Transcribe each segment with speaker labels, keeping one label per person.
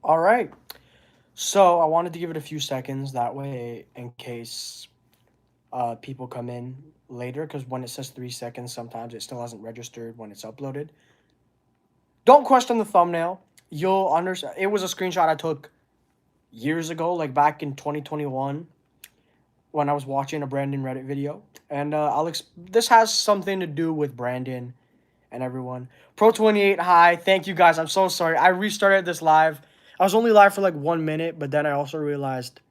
Speaker 1: All right. So I wanted to give it a few seconds that way in case people come in later because when it says 3 seconds, sometimes it still hasn't registered when it's uploaded. Don't question the thumbnail. You'll understand. It was a screenshot I took years ago, like back in 2021 when I was watching a Brandon Reddit video. And this has something to do with Brandon and everyone. Pro28, hi. Thank you guys. I'm so sorry. I restarted this live. I was only live for like 1 minute, but then I also realized,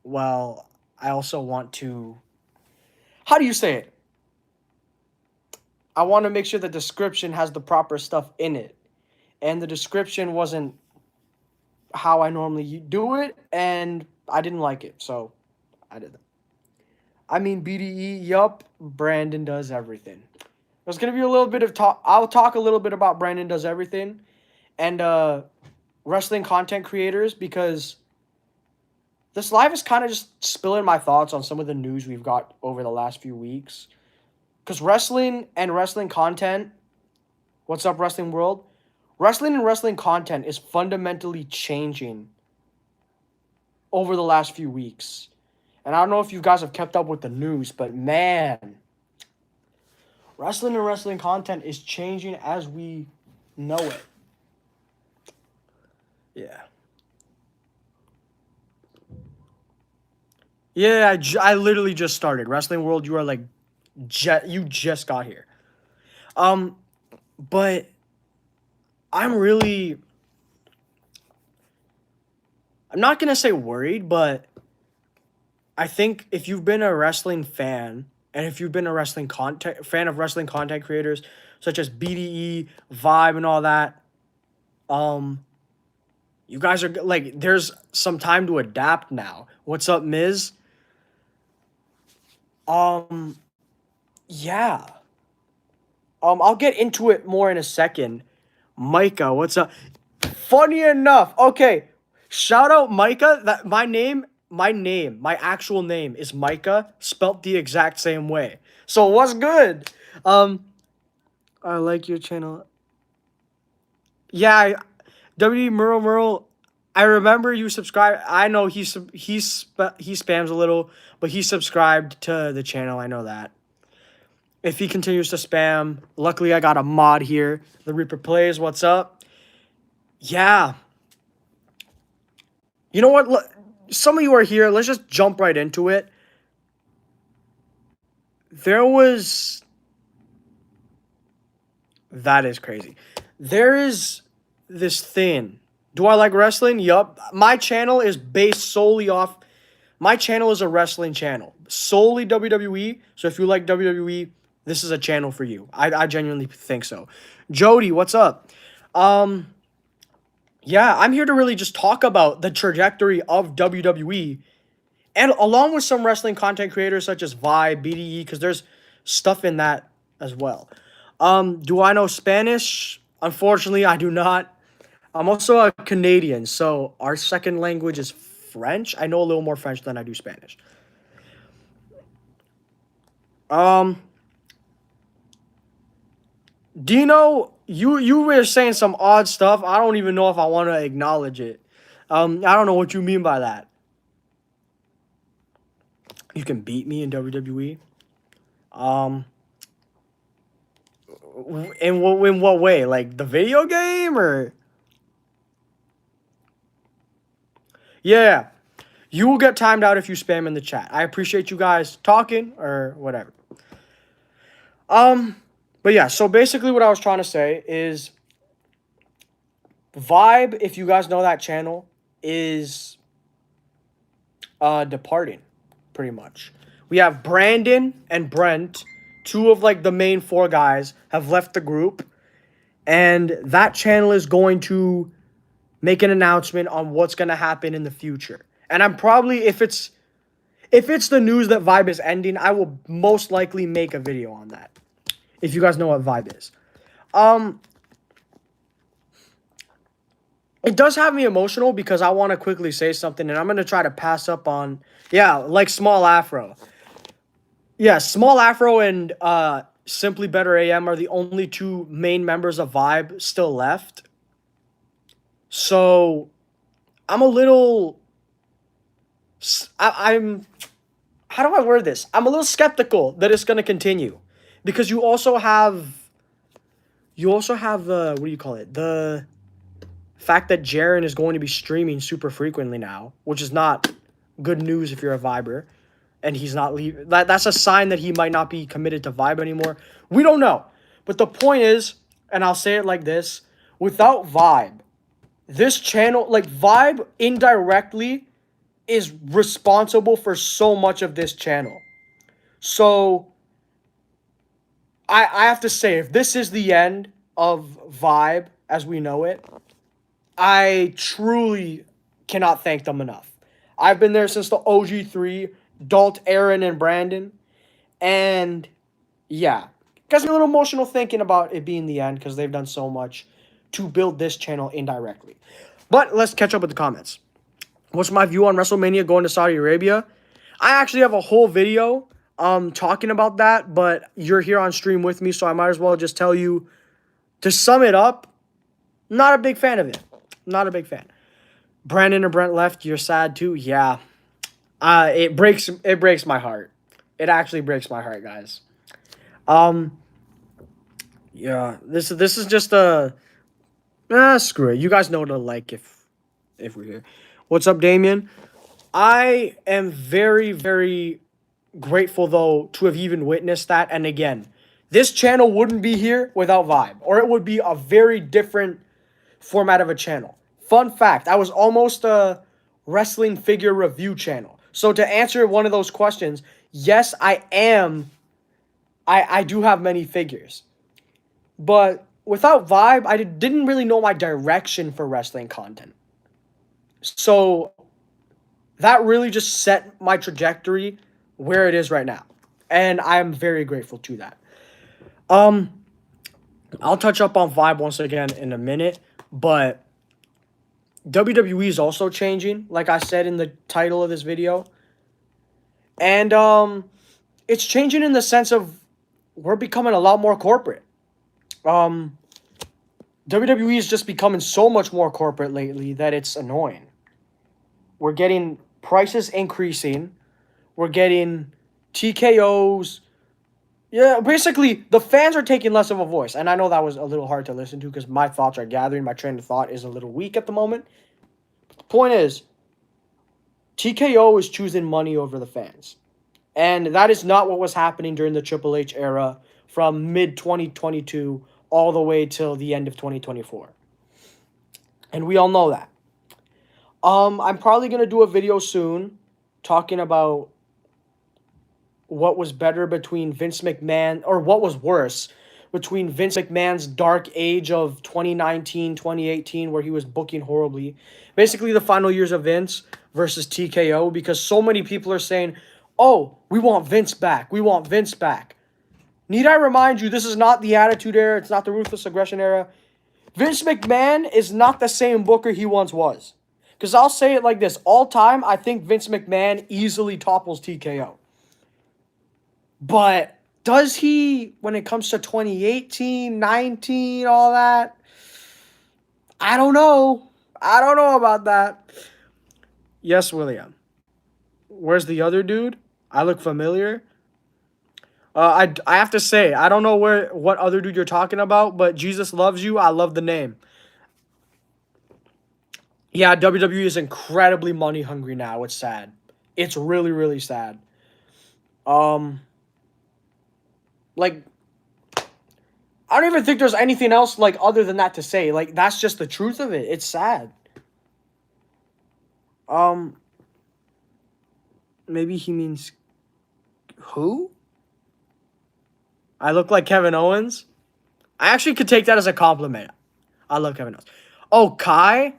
Speaker 1: well, I also want to. How do you say it? I want to make sure the description has the proper stuff in it. And the description wasn't how I normally do it, and I didn't like it, so I did that. I mean, BDE, yup, Brandon does everything. There's going to be a little bit of talk. I'll talk a little bit about Brandon does everything and wrestling content creators because this live is kind of just spilling my thoughts on some of the news we've got over the last few weeks. Because wrestling and wrestling content, what's up, wrestling world? Wrestling and wrestling content is fundamentally changing over the last few weeks. And I don't know if you guys have kept up with the news, but man, wrestling and wrestling content is changing as we know it. Yeah. Yeah, I literally just started. Wrestling World, you are like, you just got here. But I'm not going to say worried, but I think if you've been a wrestling fan and if you've been a fan of wrestling content creators such as BDE, Vibe, and all that, you guys are like, there's some time to adapt now. What's up, Miz? Yeah. I'll get into it more in a second. Micah, what's up? Funny enough, okay. Shout out Micah. That my actual name is Micah, spelt the exact same way. So what's good? I like your channel. Yeah, WWE Merle. I remember you subscribed. I know he spams a little, but he subscribed to the channel. I know that. If he continues to spam, luckily I got a mod here. The Reaper Plays, what's up? Yeah. You know what? Some of you are here. Let's just jump right into it. That is crazy. There is this thing. Do I like wrestling? Yup. My channel is based solely off. My channel is a wrestling channel. Solely WWE. So if you like WWE, this is a channel for you. I genuinely think so. Jody, what's up? Yeah, I'm here to really just talk about the trajectory of WWE and along with some wrestling content creators such as Vibe, BDE, because there's stuff in that as well. Do I know Spanish? Unfortunately, I do not. I'm also a Canadian, so our second language is French. I know a little more French than I do Spanish. Dino, you were saying some odd stuff. I don't even know if I want to acknowledge it. I don't know what you mean by that. You can beat me in WWE. In what way? Like the video game or? Yeah. You will get timed out if you spam in the chat. I appreciate you guys talking or whatever. But yeah, so basically what I was trying to say is Vibe, if you guys know that channel, is departing, pretty much. We have Brandon and Brent, two of like the main four guys, have left the group. And that channel is going to make an announcement on what's going to happen in the future. And I'm probably, if it's the news that Vibe is ending, I will most likely make a video on that. If you guys know what Vibe is. It does have me emotional because I want to quickly say something, and I'm going to try to pass up on, yeah, like Small Afro. Yeah, Small Afro and Simply Better AM are the only two main members of Vibe still left. So I'm a little, I'm, how do I word this? I'm a little skeptical that it's going to continue because you also have the, what do you call it? The fact that Jaren is going to be streaming super frequently now, which is not good news if you're a Viber, and he's not leaving. That's a sign that he might not be committed to Vibe anymore. We don't know. But the point is, and I'll say it like this, without Vibe, this channel, like Vibe indirectly is responsible for so much of this channel. So I have to say, if this is the end of Vibe as we know it, I truly cannot thank them enough. I've been there since the OG3, Dalt, Aaron, and Brandon. And yeah, gets me a little emotional thinking about it being the end because they've done so much to build this channel indirectly. But let's catch up with the comments. What's my view on WrestleMania going to Saudi Arabia? I actually have a whole video talking about that, but you're here on stream with me, so I might as well just tell you, to sum it up, not a big fan of it. Not a big fan. Brandon and Brent left. You're sad too? Yeah. It breaks my heart. It actually breaks my heart, guys. Yeah, this is just a screw it. You guys know what to like if we're here. What's up, Damien? I am very, very grateful though to have even witnessed that. And again, this channel wouldn't be here without Vibe, or it would be a very different format of a channel. Fun fact, I was almost a wrestling figure review channel. So to answer one of those questions, yes, I am. I do have many figures. But without Vibe, I didn't really know my direction for wrestling content. So that really just set my trajectory where it is right now. And I'm very grateful to that. I'll touch up on Vibe once again in a minute, but WWE is also changing, like I said in the title of this video. And it's changing in the sense of we're becoming a lot more corporate. WWE is just becoming so much more corporate lately that it's annoying. We're getting prices increasing. We're getting TKOs. Yeah, basically, the fans are taking less of a voice. And I know that was a little hard to listen to because my thoughts are gathering. My train of thought is a little weak at the moment. But the point is, TKO is choosing money over the fans. And that is not what was happening during the Triple H era from mid-2022 all the way till the end of 2024. And we all know that. I'm probably going to do a video soon talking about what was better between Vince McMahon, or what was worse between Vince McMahon's dark age of 2019, 2018, where he was booking horribly. Basically, the final years of Vince versus TKO, because so many people are saying, oh, we want Vince back. We want Vince back. Need I remind you, this is not the Attitude Era. It's not the Ruthless Aggression Era. Vince McMahon is not the same booker he once was. Because I'll say it like this. All time, I think Vince McMahon easily topples TKO. But does he, when it comes to 2018, 19, all that? I don't know. I don't know about that. Yes, William. Where's the other dude? I look familiar. I have to say, I don't know what other dude you're talking about, but Jesus Loves You, I love the name. Yeah, WWE is incredibly money hungry now. It's sad. It's really, really sad. Like, I don't even think there's anything else, like, other than that to say. Like, that's just the truth of it. It's sad. Maybe he means who? I look like Kevin Owens? I actually could take that as a compliment. I love Kevin Owens. Oh, Kai?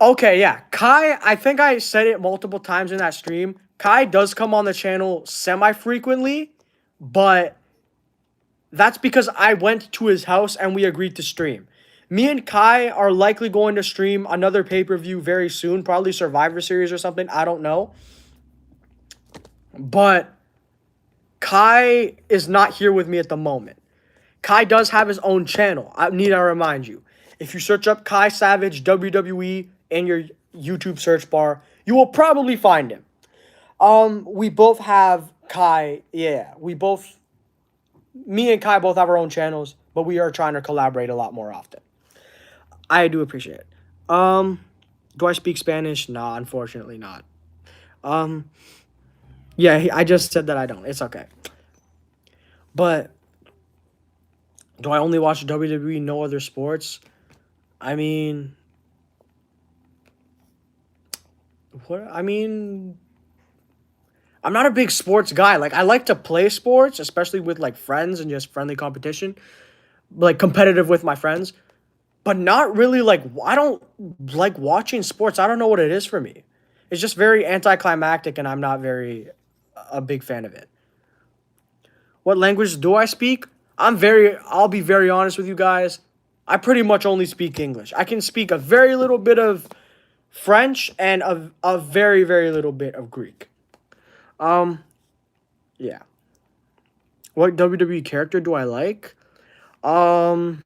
Speaker 1: Okay, yeah. Kai, I think I said it multiple times in that stream. Kai does come on the channel semi-frequently, but that's because I went to his house and we agreed to stream. Me and Kai are likely going to stream another pay-per-view very soon, probably Survivor Series or something. I don't know. But Kai is not here with me at the moment. Kai does have his own channel. I need to remind you. If you search up Kai Savage WWE in your YouTube search bar, you will probably find him. We both have Kai. Yeah, me and Kai both have our own channels, but we are trying to collaborate a lot more often. I do appreciate it. Do I speak Spanish? Nah, unfortunately not. Um, yeah, I just said that I don't. It's okay. But do I only watch WWE, no other sports? I mean, what? I mean, I'm not a big sports guy. Like, I like to play sports, especially with like friends and just friendly competition, like competitive with my friends. But not really like I don't like watching sports. I don't know what it is for me. It's just very anticlimactic, and I'm not very a big fan of it. What language do I speak? I'll be very honest with you guys. I pretty much only speak English. I can speak a very little bit of French and a very, very little bit of Greek. Um, yeah. What WWE character do I like? Um,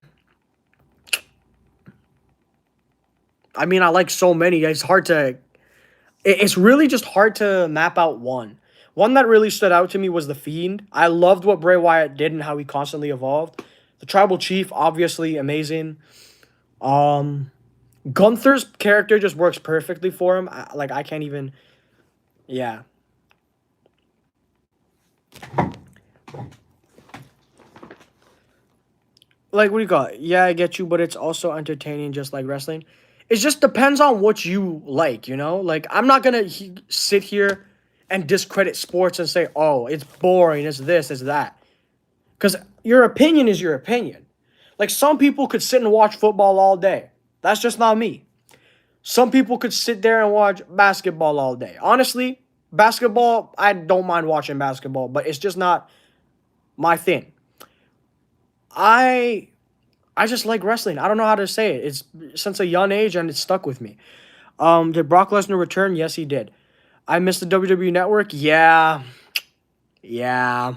Speaker 1: I mean, I like so many. It's really just hard to map out one. One that really stood out to me was The Fiend. I loved what Bray Wyatt did and how he constantly evolved. The Tribal Chief, obviously amazing. Um, Gunther's character just works perfectly for him. I can't even. Yeah. Like, what do you call it? Yeah, I get you, but it's also entertaining, just like wrestling. It just depends on what you like, you know? Like, I'm not going to sit here and discredit sports and say, oh, it's boring, it's this, it's that. Because your opinion is your opinion. Like, some people could sit and watch football all day. That's just not me. Some people could sit there and watch basketball all day. Honestly, basketball, I don't mind watching basketball, but it's just not my thing. I just like wrestling. I don't know how to say it. It's since a young age and it's stuck with me. Did Brock Lesnar return? Yes, he did. I missed the WWE Network. Yeah. Yeah.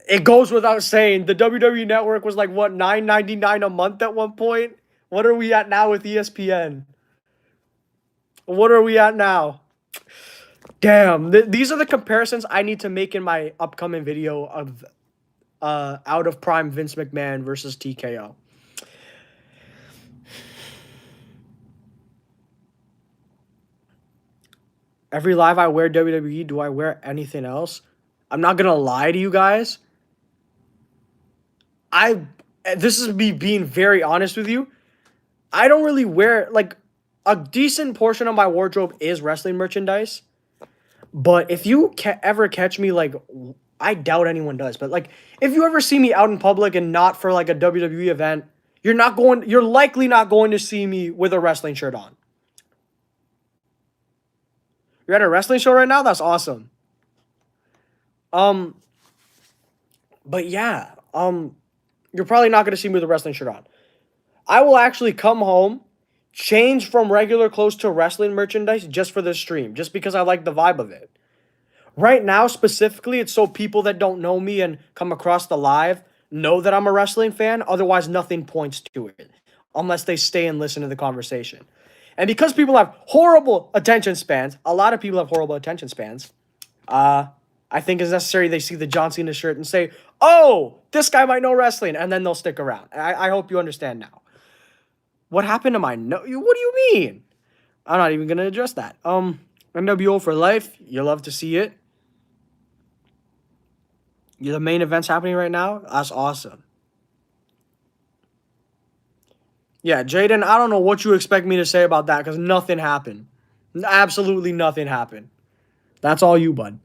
Speaker 1: It goes without saying. The WWE Network was like what, $9.99 a month at one point? What are we at now with ESPN? What are we at now? Damn. These are the comparisons I need to make in my upcoming video of out of prime Vince McMahon versus TKO. Every live I wear WWE, do I wear anything else? I'm not gonna lie to you guys. This is me being very honest with you. I don't really wear like a decent portion of my wardrobe is wrestling merchandise. But if you ever catch me like I doubt anyone does, but like if you ever see me out in public and not for like a WWE event, you're likely not going to see me with a wrestling shirt on. You're at a wrestling show right now? That's awesome. Um, but yeah, you're probably not going to see me with a wrestling shirt on. I will actually come home, change from regular clothes to wrestling merchandise just for this stream, just because I like the vibe of it. Right now, specifically, it's so people that don't know me and come across the live know that I'm a wrestling fan. Otherwise, nothing points to it unless they stay and listen to the conversation. And because people have horrible attention spans, a lot of people have horrible attention spans, I think it's necessary they see the John Cena shirt and say, oh, this guy might know wrestling, and then they'll stick around. I hope you understand now. What happened to my no? What do you mean? I'm not even going to address that. NWO for life. You love to see it. The main event's happening right now. That's awesome. Yeah, Jaden, I don't know what you expect me to say about that because nothing happened. Absolutely nothing happened. That's all you, bud.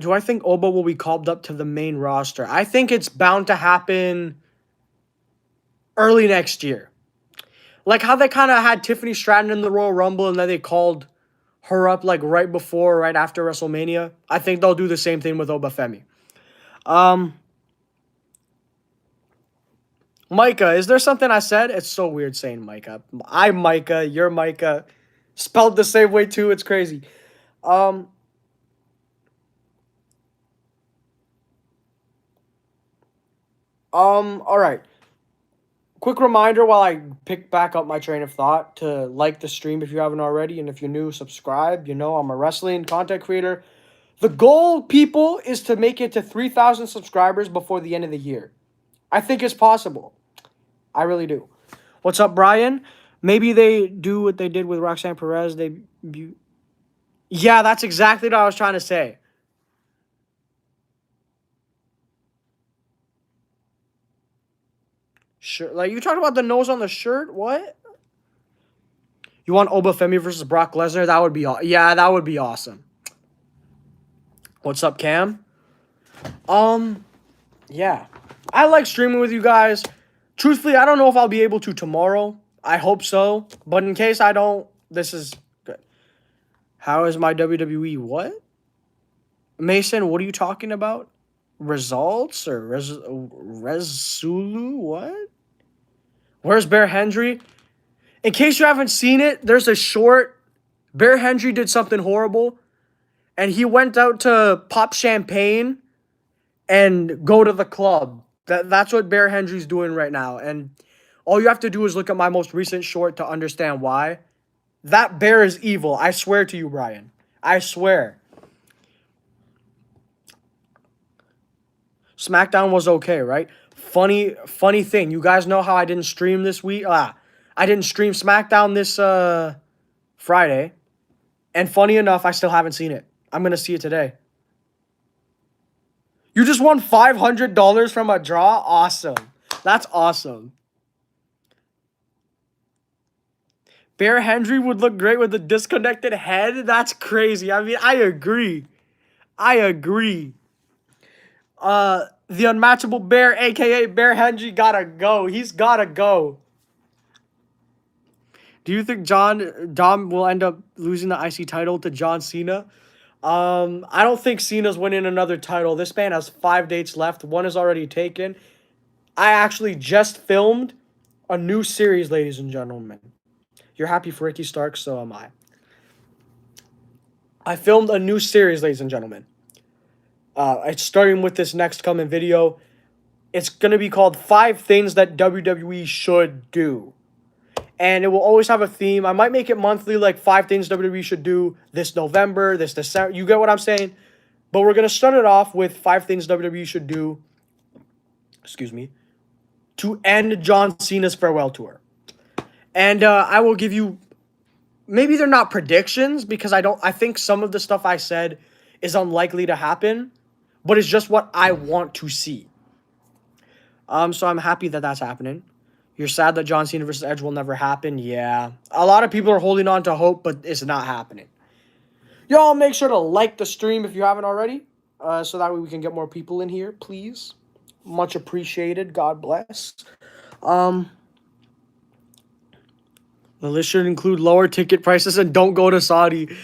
Speaker 1: Do I think Oba will be called up to the main roster? I think it's bound to happen early next year. Like how they kind of had Tiffany Stratton in the Royal Rumble and then they called her up like right before, right after WrestleMania. I think they'll do the same thing with Obafemi. Micah, is there something I said? It's so weird saying Micah. I'm Micah, you're Micah. Spelled the same way too, it's crazy. All right. quick reminder while I pick back up my train of thought to like the stream if you haven't already, and if you're new, subscribe. You know, I'm a wrestling content creator. The goal, people, is to make it to 3,000 subscribers before the end of the year. I think it's possible. I really do. What's up, Brian? Maybe they do what they did with Roxanne Perez. Yeah, that's exactly what I was trying to say. Sure, like you talked about the nose on the shirt. What? You want Obafemi versus Brock Lesnar? That would be yeah, that would be awesome. What's up, Cam? Yeah, I like streaming with you guys. Truthfully, I don't know if I'll be able to tomorrow. I hope so, but in case I don't, this is good. How is my WWE? What? Mason, what are you talking about? Results or Resulu? What? Where's Bear Hendry? In case you haven't seen it, there's a short. Bear Hendry did something horrible, and he went out to pop champagne and go to the club. That's what Bear Hendry's doing right now, and all you have to do is look at my most recent short to understand why. That bear is evil. I swear to you, Brian. I swear. SmackDown was okay, right? Funny thing. You guys know how I didn't stream this week? I didn't stream SmackDown this Friday. And funny enough, I still haven't seen it. I'm going to see it today. You just won $500 from a draw? Awesome. That's awesome. Bear Hendry would look great with a disconnected head? That's crazy. I mean, I agree. The unmatchable Bear, a.k.a. Bear Hendry, gotta go. He's gotta go. Do you think Dom will end up losing the IC title to John Cena? I don't think Cena's winning another title. This man has 5 dates left. One is already taken. I actually just filmed a new series, ladies and gentlemen. You're happy for Ricky Stark, so am I. I filmed a new series, ladies and gentlemen. It's starting with this next coming video. It's going to be called 5 Things That WWE Should Do. And it will always have a theme. I might make it monthly, like 5 things WWE should do this November, this December. You get what I'm saying? But we're going to start it off with 5 things WWE should do, to end John Cena's farewell tour. And I will give you, maybe they're not predictions, because I think some of the stuff I said is unlikely to happen, but it's just what I want to see. So I'm happy that that's happening. You're sad that John Cena versus Edge will never happen? Yeah. A lot of people are holding on to hope, but it's not happening. Y'all make sure to like the stream if you haven't already, so that way we can get more people in here, please. Much appreciated. God bless. The list should include lower ticket prices and don't go to Saudi.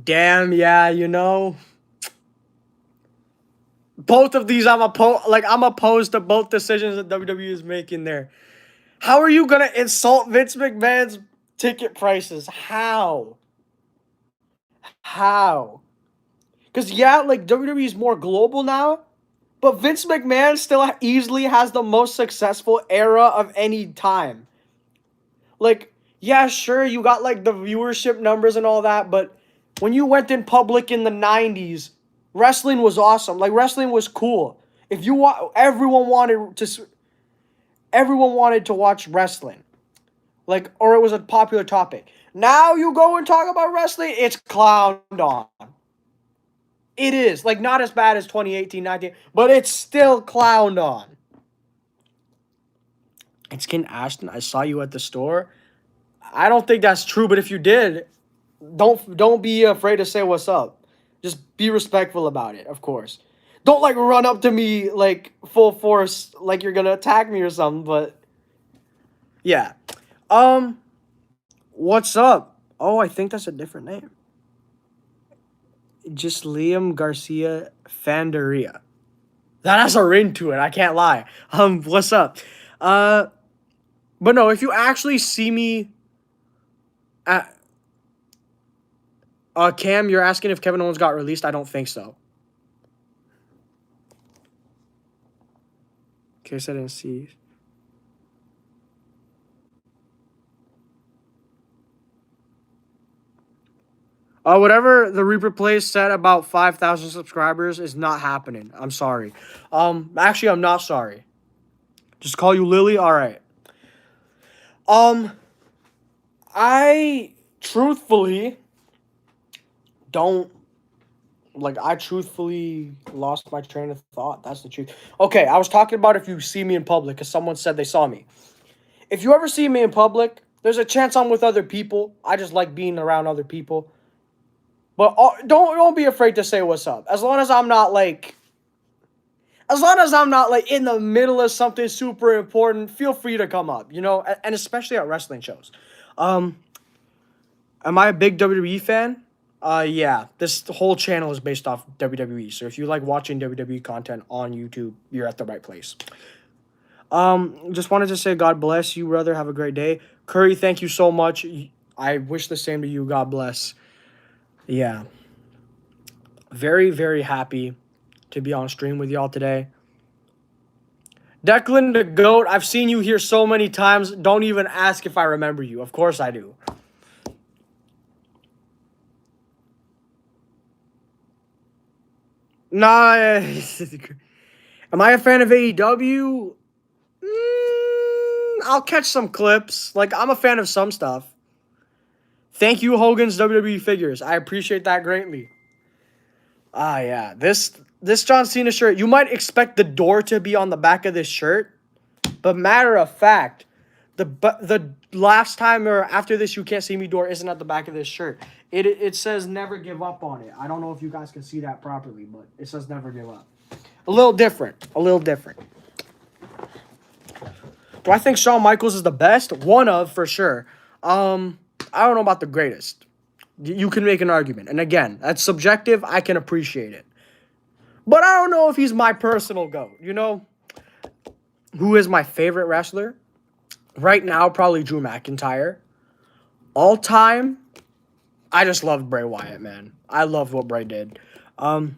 Speaker 1: Damn, yeah, you know. Both of these, I'm opposed to both decisions that WWE is making there. How are you going to insult Vince McMahon's ticket prices? How? Because, yeah, like, WWE is more global now, but Vince McMahon still easily has the most successful era of any time. Like, yeah, sure, you got, like, the viewership numbers and all that, but when you went in public in the 90s, wrestling was awesome. Like, wrestling was cool. If you everyone wanted to watch wrestling. Like, or it was a popular topic. Now you go and talk about wrestling, it's clowned on. It is. Like, not as bad as 2018, 19, but it's still clowned on. It's Ken Ashton. I saw you at the store. I don't think that's true, but if you did, don't be afraid to say what's up. Just be respectful about it, of course. Don't, like, run up to me, like, full force, like you're gonna attack me or something, but... Yeah. What's up? Oh, I think that's a different name. Just Liam Garcia Fanderia. That has a ring to it, I can't lie. What's up? But no, if you actually see me at... Cam, you're asking if Kevin Owens got released? I don't think so. In case I didn't see. Whatever the Reaper Plays said about 5,000 subscribers is not happening. I'm sorry. Actually, I'm not sorry. Just call you Lily. All right. Um, I truthfully don't like. I truthfully lost my train of thought. That's the truth. Okay, I was talking about if you see me in public, because someone said they saw me. If you ever see me in public, there's a chance I'm with other people. I just like being around other people. But don't be afraid to say what's up. As long as I'm not like in the middle of something super important, feel free to come up, and especially at wrestling shows. Um, am I a big WWE fan? Yeah. This whole channel is based off WWE. So if you like watching WWE content on YouTube, you're at the right place. Just wanted to say God bless you, brother. Have a great day. Curry, thank you so much. I wish the same to you. God bless. Yeah. Very, very happy to be on stream with y'all today. Declan the GOAT, I've seen you here so many times. Don't even ask if I remember you. Of course I do. Nah. Am I a fan of AEW? I'll catch some clips. Like, I'm a fan of some stuff. Thank you, Hogan's WWE Figures. I appreciate that greatly. Yeah. This John Cena shirt, you might expect the door to be on the back of this shirt, but matter of fact, the last time or after this You Can't See Me door isn't at the back of this shirt. It says never give up on it. I don't know if you guys can see that properly, but it says never give up. A little different. Do I think Shawn Michaels is the best? One of, for sure. I don't know about the greatest. You can make an argument. And again, that's subjective. I can appreciate it. But I don't know if he's my personal GOAT. Who is my favorite wrestler? Right now, probably Drew McIntyre. All time, I just loved Bray Wyatt, man. I loved what Bray did. That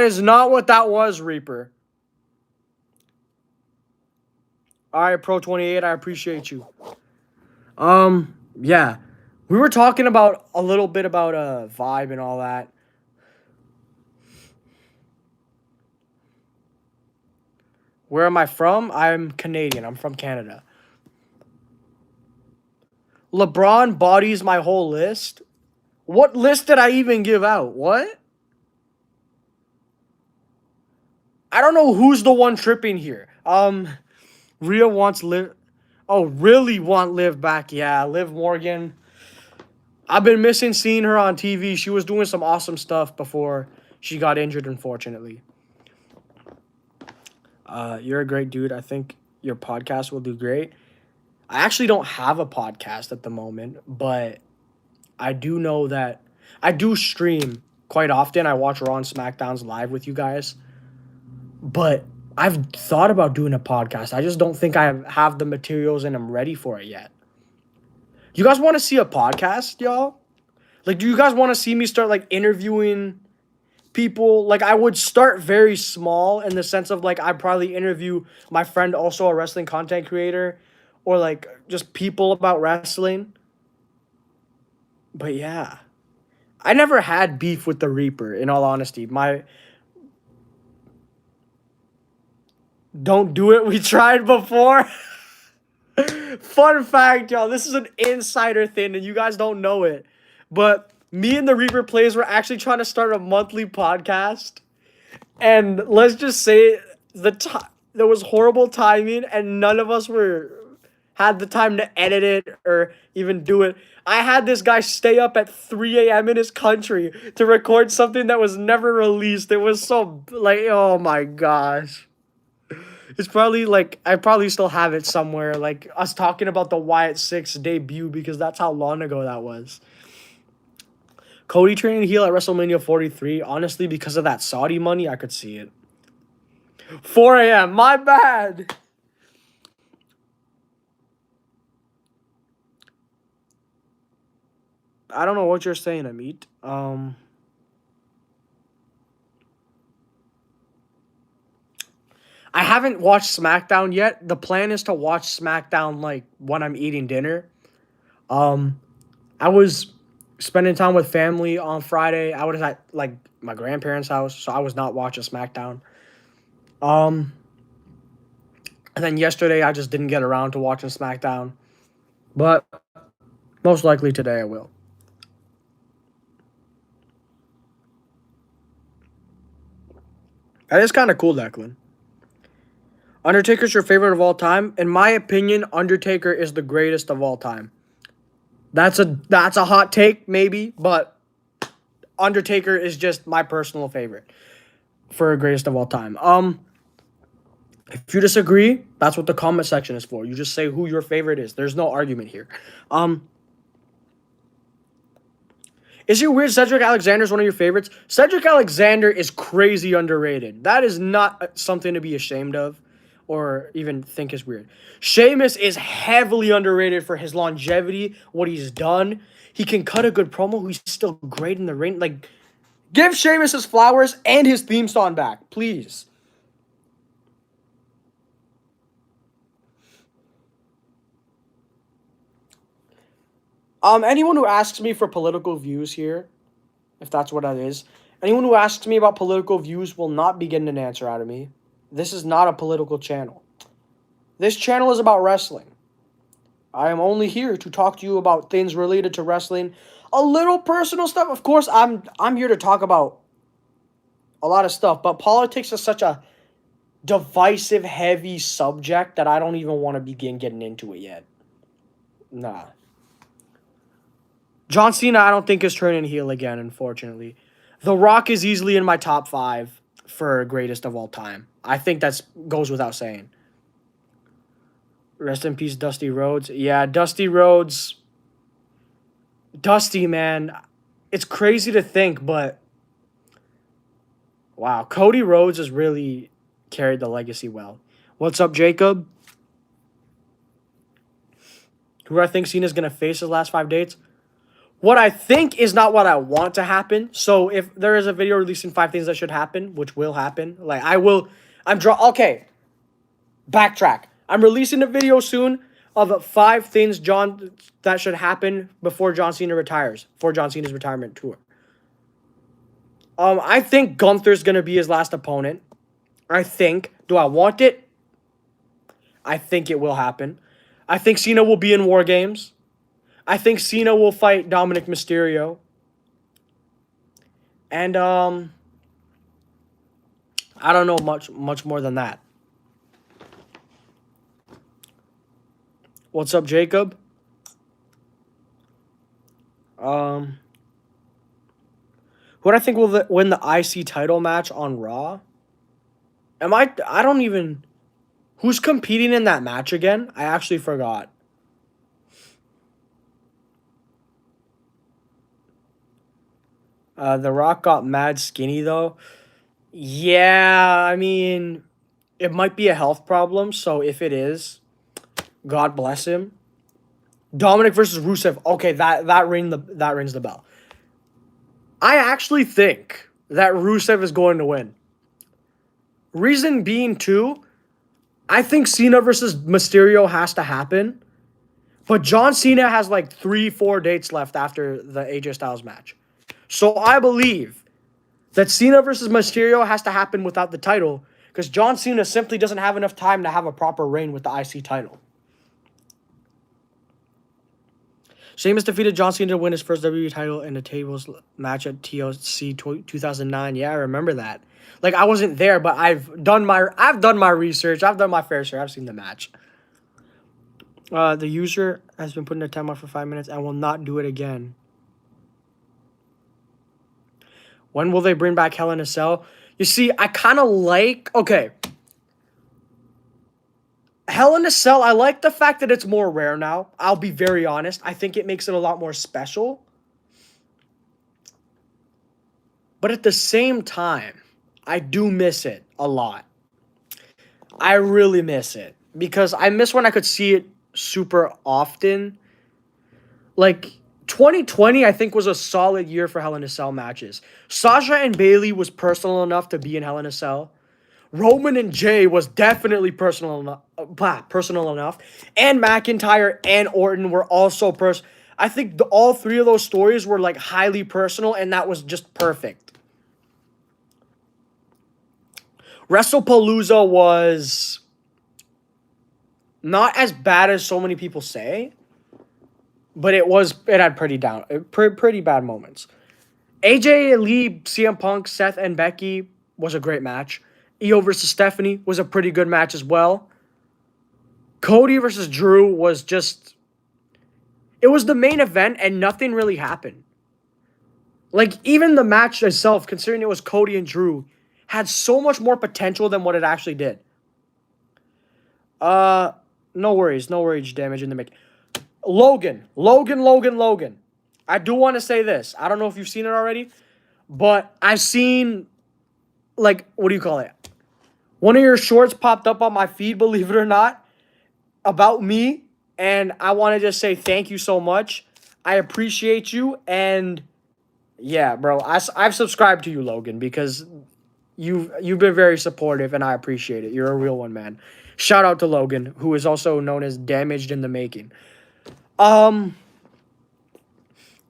Speaker 1: is not what that was, Reaper. All right, Pro 28, I appreciate you. Yeah. We were talking about a little bit about vibe and all that. Where am I from? I'm Canadian. I'm from Canada. LeBron bodies my whole list. What list did I even give out? What? I don't know who's the one tripping here. Rhea wants Liv. Oh, really want Liv back? Yeah, Liv Morgan. I've been missing seeing her on TV. She was doing some awesome stuff before she got injured, unfortunately. You're a great dude. I think your podcast will do great. I actually don't have a podcast at the moment, but I do know that I do stream quite often. I watch Raw and SmackDowns live with you guys. But I've thought about doing a podcast. I just don't think I have the materials and I'm ready for it yet. You guys want to see a podcast, y'all? Like, do you guys want to see me start, like, interviewing people? Like, I would start very small in the sense of, like, I'd probably interview my friend, also a wrestling content creator, or, like, just people about wrestling. But, yeah. I never had beef with the Reaper, in all honesty. Don't do it. We tried before. Fun fact, y'all. This is an insider thing, and you guys don't know it. But me and the Reaper Plays were actually trying to start a monthly podcast. And let's just say there was horrible timing, and none of us had the time to edit it or even do it. I had this guy stay up at 3 a.m. in his country to record something that was never released. It was so, like, oh my gosh. It's probably, like, I probably still have it somewhere, like, us talking about the Wyatt 6 debut, because that's how long ago that was. Cody training heel at WrestleMania 43, honestly, because of that Saudi money, I could see it. 4 a.m., my bad! I don't know what you're saying, Amit. I haven't watched SmackDown yet. The plan is to watch SmackDown, like, when I'm eating dinner. I was spending time with family on Friday. I was at like my grandparents' house, so I was not watching SmackDown. Um, and then yesterday I just didn't get around to watching SmackDown, but most likely today I will. That is kind of cool, Declan. Undertaker's your favorite of all time? In my opinion, Undertaker is the greatest of all time. That's a hot take, maybe, but Undertaker is just my personal favorite for greatest of all time. If you disagree, that's what the comment section is for. You just say who your favorite is. There's no argument here. Is it weird Cedric Alexander is one of your favorites? Cedric Alexander is crazy underrated. That is not something to be ashamed of or even think is weird. Sheamus is heavily underrated for his longevity, what he's done. He can cut a good promo. He's still great in the ring. Like, give Sheamus his flowers and his theme song back, please. Anyone who asks me for political views here, if that's what that is, anyone who asks me about political views will not be getting an answer out of me. This is not a political channel. This channel is about wrestling. I am only here to talk to you about things related to wrestling. A little personal stuff. Of course, I'm here to talk about a lot of stuff, but politics is such a divisive, heavy subject that I don't even want to begin getting into it yet. Nah. John Cena, I don't think is turning heel again, unfortunately. The Rock is easily in my top 5 for greatest of all time. I think that goes without saying. Rest in peace, Dusty Rhodes. Yeah, Dusty Rhodes. Dusty, man. It's crazy to think, but wow, Cody Rhodes has really carried the legacy well. What's up, Jacob? Who I think Cena's going to face his last 5 dates? What I think is not what I want to happen. So if there is a video releasing 5 things that should happen, which will happen, like okay. Backtrack. I'm releasing a video soon of 5 things that should happen before John Cena retires, for John Cena's retirement tour. I think Gunther's gonna be his last opponent. I think. Do I want it? I think it will happen. I think Cena will be in War Games. I think Cena will fight Dominic Mysterio. And I don't know much more than that. What's up, Jacob? Who do I think will win the IC title match on Raw? I don't even... Who's competing in that match again? I actually forgot. The Rock got mad skinny, though. Yeah, I mean, it might be a health problem, so if it is, God bless him. Dominic versus Rusev. Okay, that rings the bell. I actually think that Rusev is going to win. Reason being, too, I think Cena versus Mysterio has to happen. But John Cena has like 3-4 dates left after the AJ Styles match. So I believe that Cena versus Mysterio has to happen without the title because John Cena simply doesn't have enough time to have a proper reign with the IC title. Sheamus defeated John Cena to win his first WWE title in a tables match at TLC 2009. Yeah, I remember that. Like, I wasn't there, but I've done my research. I've done my fair share. I've seen the match. The user has been put in a timeout for 5 minutes and will not do it again. When will they bring back Hell in a Cell? You see, I kind of like... Okay. Hell in a Cell, I like the fact that it's more rare now. I'll be very honest. I think it makes it a lot more special. But at the same time, I do miss it a lot. I really miss it. Because I miss when I could see it super often. Like... 2020, I think, was a solid year for Hell in a Cell matches. Sasha and Bayley was personal enough to be in Hell in a Cell. Roman and Jay was definitely personal enough. And McIntyre and Orton were also I think all three of those stories were like highly personal, and that was just perfect. WrestlePalooza was not as bad as so many people say, but it had pretty bad moments. AJ Lee, CM Punk, Seth, and Becky was a great match. Io versus Stephanie was a pretty good match as well. Cody versus Drew was just... It was the main event, and nothing really happened. Like, even the match itself, considering it was Cody and Drew, had so much more potential than what it actually did. No worries. No rage damage in the make. Logan. I do want to say this. I don't know if you've seen it already, but I've seen, like, what do you call it? One of your shorts popped up on my feed, believe it or not, about me, and I want to just say thank you so much. I appreciate you, and yeah, bro, I've subscribed to you, Logan, because you've been very supportive, and I appreciate it. You're a real one, man. Shout out to Logan, who is also known as Damaged in the Making.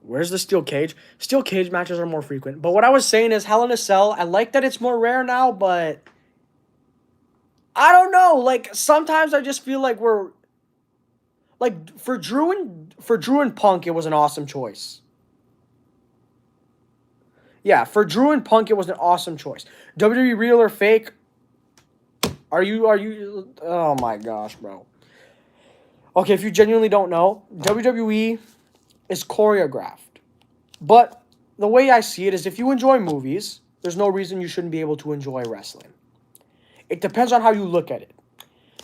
Speaker 1: Where's the steel cage? Steel cage matches are more frequent. But what I was saying is Hell in a Cell, I like that it's more rare now, but I don't know. Like, sometimes I just feel like we're... Like, for Drew and Punk, it was an awesome choice. Yeah, for Drew and Punk, it was an awesome choice. WWE Real or Fake? Are you... Oh my gosh, bro. Okay, if you genuinely don't know, WWE is choreographed. But the way I see it is if you enjoy movies, there's no reason you shouldn't be able to enjoy wrestling. It depends on how you look at it.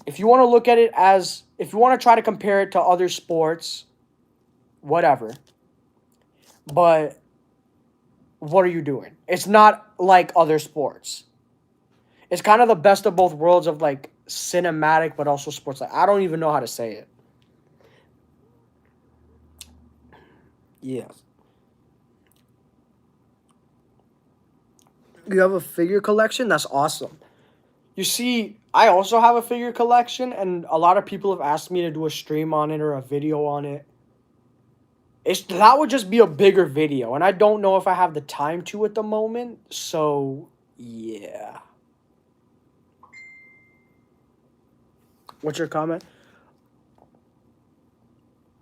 Speaker 1: If you want to look at it as... If you want to try to compare it to other sports, whatever. But what are you doing? It's not like other sports. It's kind of the best of both worlds of, like, cinematic, but also sports. Like, I don't even know how to say it. Yes. You have a figure collection? That's awesome. You see, I also have a figure collection, and a lot of people have asked me to do a stream on it or a video on it. That would just be a bigger video, and I don't know if I have the time to at the moment, so yeah. What's your comment?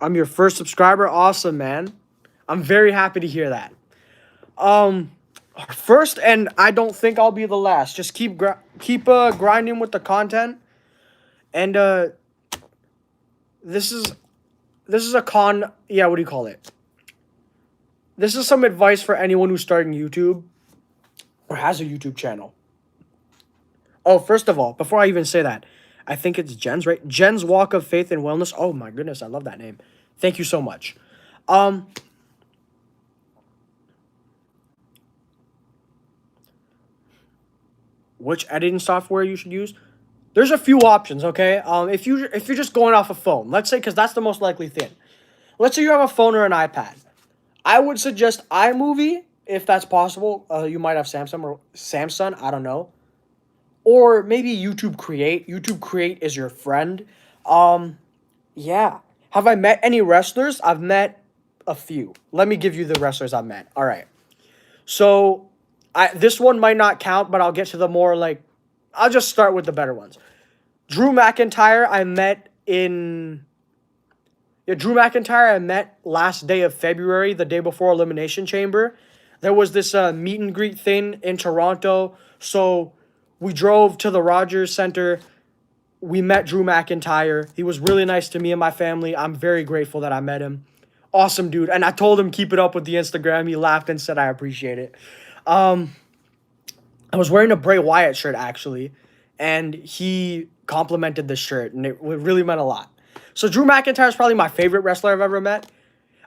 Speaker 1: I'm your first subscriber. Awesome, man. I'm very happy to hear that. First, and I don't think I'll be the last. Just keep grinding with the content. And this is a con. Yeah, what do you call it? This is some advice for anyone who's starting YouTube or has a YouTube channel. Oh, first of all, before I even say that, I think it's Jen's, right? Jen's Walk of Faith and Wellness. Oh my goodness, I love that name. Thank you so much. Which editing software you should use? There's a few options, okay? If you're just going off a phone, let's say, because that's the most likely thing. Let's say you have a phone or an iPad. I would suggest iMovie, if that's possible. You might have Samsung, I don't know. Or maybe YouTube Create. YouTube Create is your friend. Yeah. Have I met any wrestlers? I've met a few. Let me give you the wrestlers I've met. All right. So, this one might not count, but I'll get to the more, like... I'll just start with the better ones. Drew McIntyre, I met last day of February, the day before Elimination Chamber. There was this meet and greet thing in Toronto. So we drove to the Rogers Center. We met Drew McIntyre. He was really nice to me and my family. I'm very grateful that I met him. Awesome dude. And I told him keep it up with the Instagram. He laughed and said I appreciate it. I was wearing a Bray Wyatt shirt, actually, and he complimented the shirt, and it really meant a lot. So Drew McIntyre is probably my favorite wrestler I've ever met.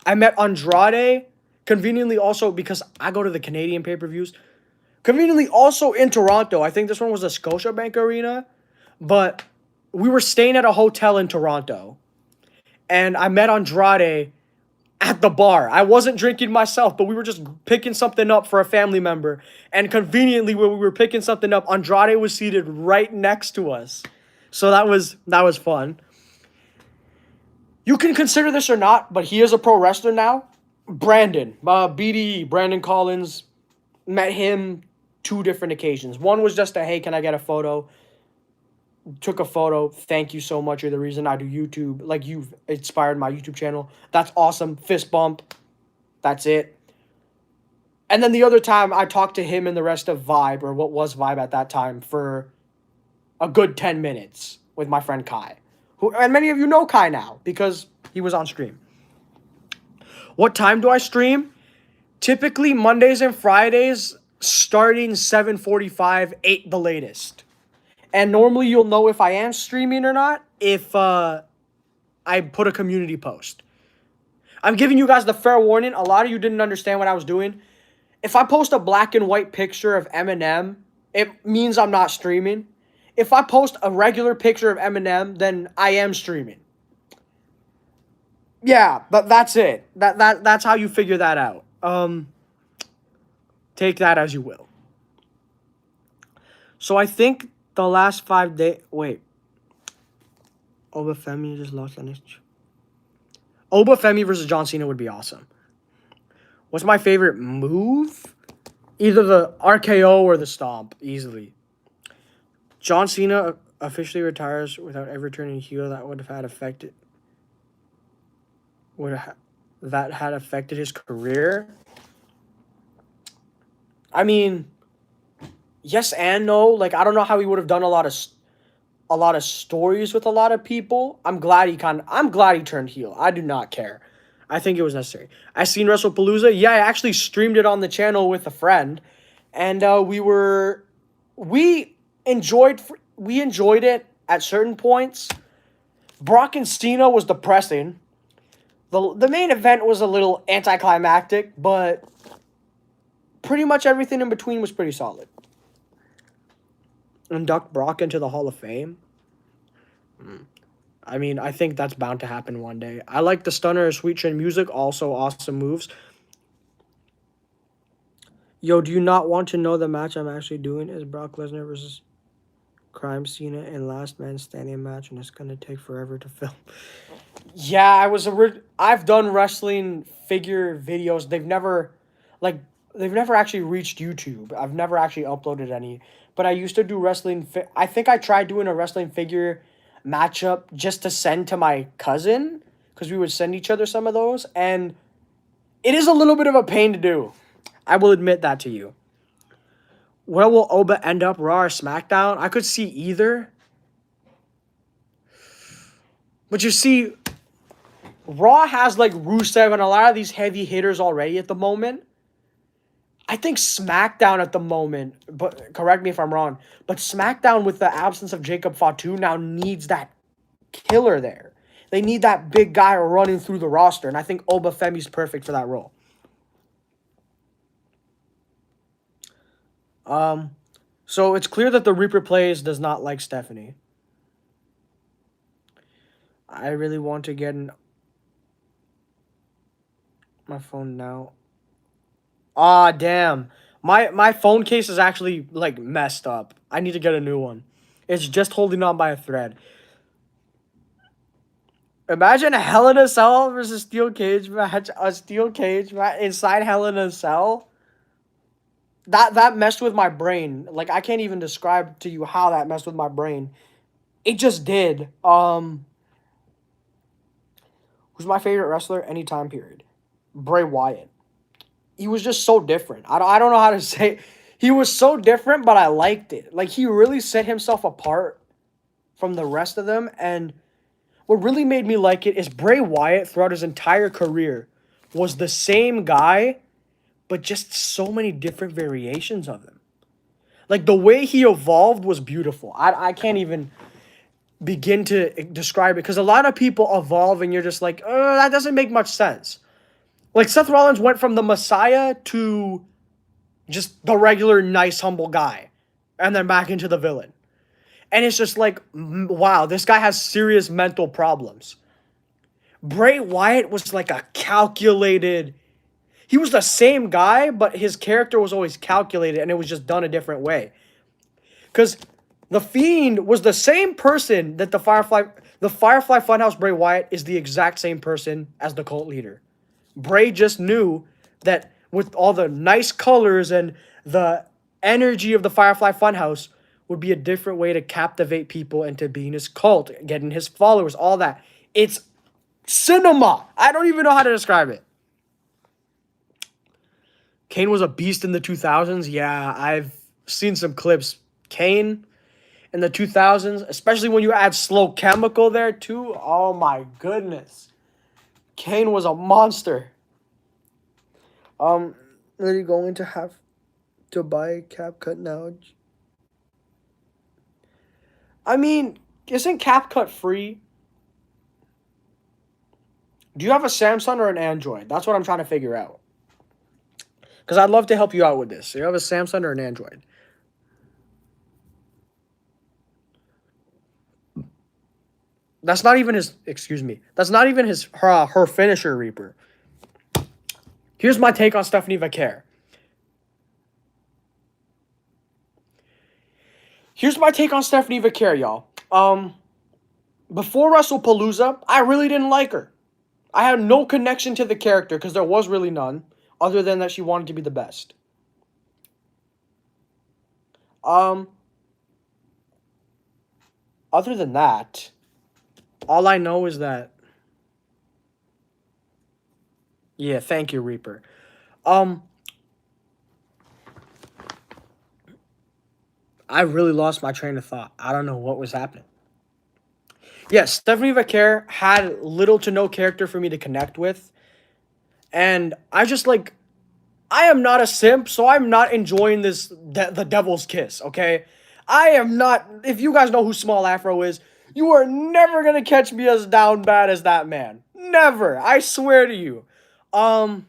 Speaker 1: I met Andrade, conveniently also, because I go to the Canadian pay-per-views, conveniently also in Toronto. I think this one was the Scotiabank Arena, but we were staying at a hotel in Toronto, and I met Andrade at the bar. I wasn't drinking myself, but we were just picking something up for a family member. And conveniently, when we were picking something up, Andrade was seated right next to us. So that was fun. You can consider this or not, but he is a pro wrestler now. Brandon, BDE, Brandon Collins, met him 2 different occasions. One was just a, hey, can I get a photo? Took a photo. Thank you so much. You're the reason I do YouTube. Like, you've inspired my YouTube channel. That's awesome. Fist bump. That's it. And then the other time, I talked to him and the rest of Vibe, or what was Vibe at that time, for a good 10 minutes with my friend Kai. And many of you know Kai now because he was on stream. What time do I stream? Typically Mondays and Fridays, starting 7:45, 8 the latest. And normally you'll know if I am streaming or not if I put a community post. I'm giving you guys the fair warning. A lot of you didn't understand what I was doing. If I post a black and white picture of Eminem, it means I'm not streaming. If I post a regular picture of Eminem, then I am streaming. Yeah, but that's it. That's how you figure that out. Take that as you will. So I think the last 5 days... Wait. Obafemi just lost on his... Obafemi versus John Cena would be awesome. What's my favorite move? Either the RKO or the stomp, easily. John Cena officially retires without ever turning heel. That would have had affected... that had affected his career. I mean, yes and no. Like, I don't know how he would have done a lot of stories with a lot of people. I'm glad he turned heel. I do not care. I think it was necessary. I seen WrestlePalooza. Yeah, I actually streamed it on the channel with a friend, and we enjoyed it at certain points. Brock and Cena was depressing. The main event was a little anticlimactic, but pretty much everything in between was pretty solid. Induct Brock into the Hall of Fame. I mean, I think that's bound to happen one day. I like the Stunner Sweet Chin music. Also awesome moves. Yo, do you not want to know the match I'm actually doing is Brock Lesnar versus Crime Cena in Last Man Standing match, and it's going to take forever to film. Yeah, I've done wrestling figure videos. They've never actually reached YouTube. I've never actually uploaded any. But I used to do wrestling. I think I tried doing a wrestling figure matchup just to send to my cousin, because we would send each other some of those, and it is a little bit of a pain to do. I will admit that to you. Where will Oba end up, Raw or SmackDown? I could see either. But you see, Raw has like Rusev and a lot of these heavy hitters already at the moment. I think SmackDown at the moment, but correct me if I'm wrong, but SmackDown with the absence of Jacob Fatu now needs that killer there. They need that big guy running through the roster, and I think Obafemi's perfect for that role. So it's clear that the Reaper Plays does not like Stephanie. I really want to get my phone now. Ah, damn. My phone case is actually, like, messed up. I need to get a new one. It's just holding on by a thread. Imagine a Hell in a Cell versus Steel Cage match. A Steel Cage match inside Hell in a Cell. That messed with my brain. Like, I can't even describe to you how that messed with my brain. It just did. Who's my favorite wrestler? Any time period. Bray Wyatt. He was just so different. I don't know how to say. He was so different, but I liked it. Like, he really set himself apart from the rest of them. And what really made me like it is Bray Wyatt throughout his entire career was the same guy, but just so many different variations of him. Like, the way he evolved was beautiful. I can't even begin to describe it, because a lot of people evolve and you're just like, that doesn't make much sense. Like, Seth Rollins went from the Messiah to just the regular, nice, humble guy, and then back into the villain. And it's just like, wow, this guy has serious mental problems. Bray Wyatt was like a calculated... He was the same guy, but his character was always calculated, and it was just done a different way. Because The Fiend was the same person that the Firefly Funhouse Bray Wyatt is the exact same person as the cult leader. Bray just knew that with all the nice colors and the energy of the Firefly Funhouse would be a different way to captivate people into being his cult, getting his followers, all that. It's cinema. I don't even know how to describe it. Kane was a beast in the 2000s. Yeah, I've seen some clips. Kane in the 2000s, especially when you add Slow Chemical there too. Oh my goodness. Kane was a monster. Are you going to have to buy a CapCut now? I mean, isn't CapCut free? Do you have a Samsung or an Android? That's what I'm trying to figure out. Because I'd love to help you out with this. So you have a Samsung or an Android? That's not even his, excuse me. That's not even her finisher, Reaper. Here's my take on Stephanie Vaquer. Here's my take on Stephanie Vaquer, y'all. Before WrestlePalooza, I really didn't like her. I had no connection to the character because there was really none, other than that she wanted to be the best. Other than that, all I know is that. Yeah, thank you, Reaper. I really lost my train of thought. I don't know what was happening. Yes, Stephanie Vaquer had little to no character for me to connect with. And I just like, I am not a simp, so I'm not enjoying this, the devil's kiss, okay? I am not, if you guys know who Small Afro is, you are never going to catch me as down bad as that man. Never. I swear to you. And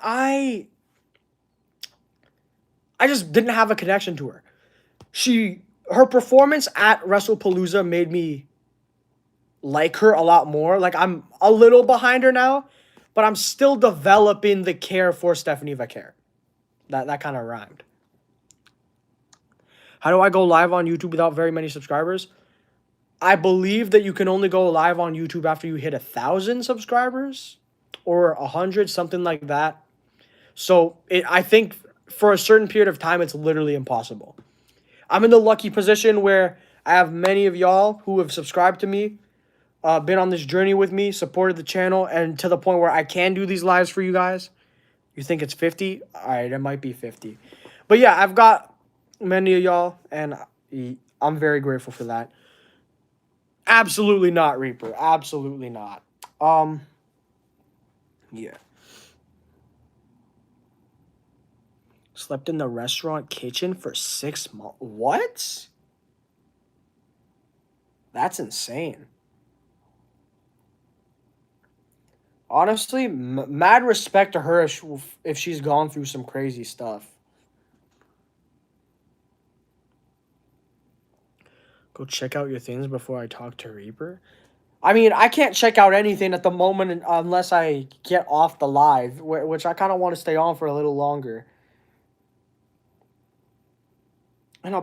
Speaker 1: I just didn't have a connection to her. Her performance at WrestlePalooza made me like her a lot more. Like, I'm a little behind her now, but I'm still developing the care for Stephanie Vaquer. That kind of rhymed. How do I go live on YouTube without very many subscribers? I believe that you can only go live on YouTube after you hit 1,000 subscribers or 100, something like that. So I think for a certain period of time, it's literally impossible. I'm in the lucky position where I have many of y'all who have subscribed to me, been on this journey with me, supported the channel, and to the point where I can do these lives for you guys. You think it's 50? All right, it might be 50. But yeah, I've got many of y'all, and I'm very grateful for that. Absolutely not, Reaper. Absolutely not. Yeah. Slept in the restaurant kitchen for 6 months. What? That's insane. Honestly, mad respect to her if she's gone through some crazy stuff. Go check out your things before I talk to Reaper. I mean, I can't check out anything at the moment unless I get off the live, which I kind of want to stay on for a little longer. And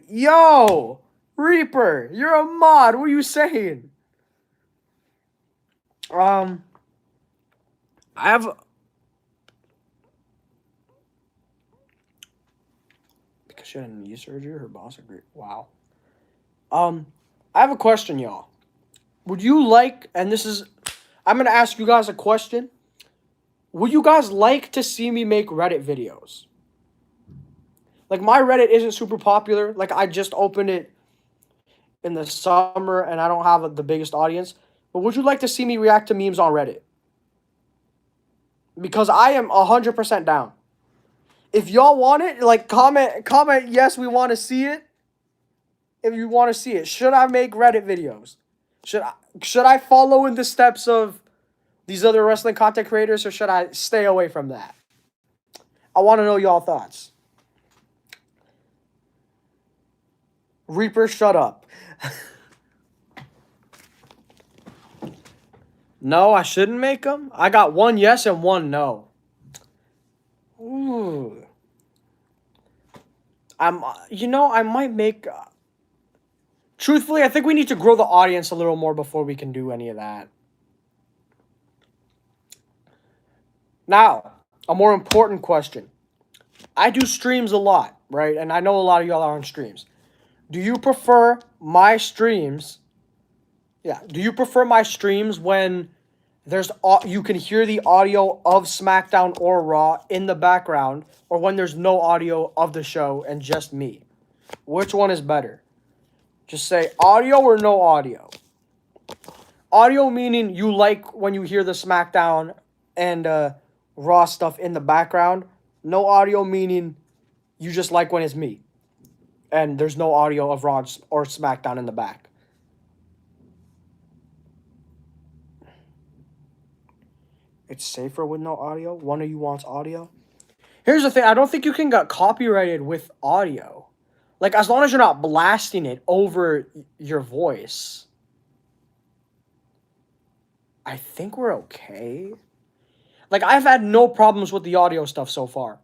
Speaker 1: yo, Reaper, you're a mod. What are you saying? I have because she had a knee surgery. Her boss agreed. Wow. I have a question, y'all. Would you like? And this is, I'm gonna ask you guys a question. Would you guys like to see me make Reddit videos? Like, my Reddit isn't super popular. Like, I just opened it in the summer, and I don't have the biggest audience. But would you like to see me react to memes on Reddit? Because I am 100% down. If y'all want it, like, comment, yes, we want to see it. If you want to see it. Should I make Reddit videos? Should I follow in the steps of these other wrestling content creators, or should I stay away from that? I want to know y'all thoughts. Reaper, shut up. No, I shouldn't make them. I got one yes and one no. Ooh. I might make. Truthfully, I think we need to grow the audience a little more before we can do any of that. Now, a more important question. I do streams a lot, right? And I know a lot of y'all are on streams. Do you prefer my streams? Yeah. Do you prefer my streams when you can hear the audio of SmackDown or Raw in the background, or when there's no audio of the show and just me? Which one is better? Just say audio or no audio. Audio meaning you like when you hear the SmackDown and Raw stuff in the background. No audio meaning you just like when it's me and there's no audio of Raw or SmackDown in the back. It's safer with no audio. One of you wants audio. Here's the thing. I don't think you can get copyrighted with audio. Like, as long as you're not blasting it over your voice, I think we're okay. Like, I've had no problems with the audio stuff so far.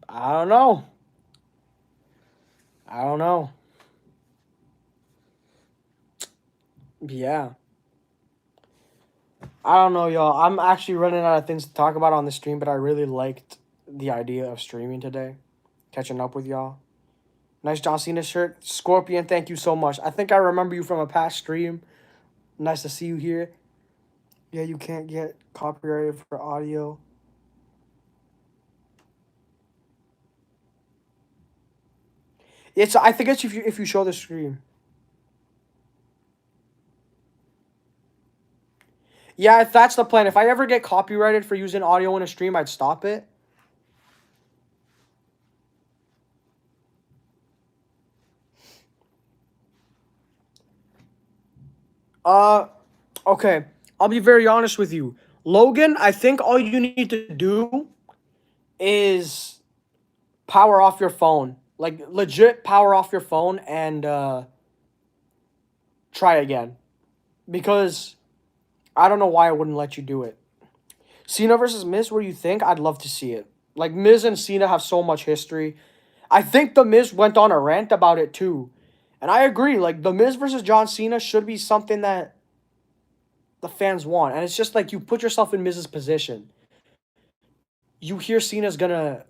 Speaker 1: I don't know. Yeah. I don't know, y'all. I'm actually running out of things to talk about on the stream, but I really liked the idea of streaming today. Catching up with y'all. Nice John Cena shirt. Scorpion, thank you so much. I think I remember you from a past stream. Nice to see you here. Yeah, you can't get copyrighted for audio. I think it's if you show the stream. Yeah, if that's the plan. If I ever get copyrighted for using audio in a stream, I'd stop it. Okay. I'll be very honest with you. Logan, I think all you need to do is power off your phone. Like, legit power off your phone and try again. Because I don't know why I wouldn't let you do it. Cena versus Miz, what do you think? I'd love to see it. Like, Miz and Cena have so much history. I think The Miz went on a rant about it, too. And I agree. Like, The Miz versus John Cena should be something that the fans want. And it's just like you put yourself in Miz's position. You hear Cena's gonna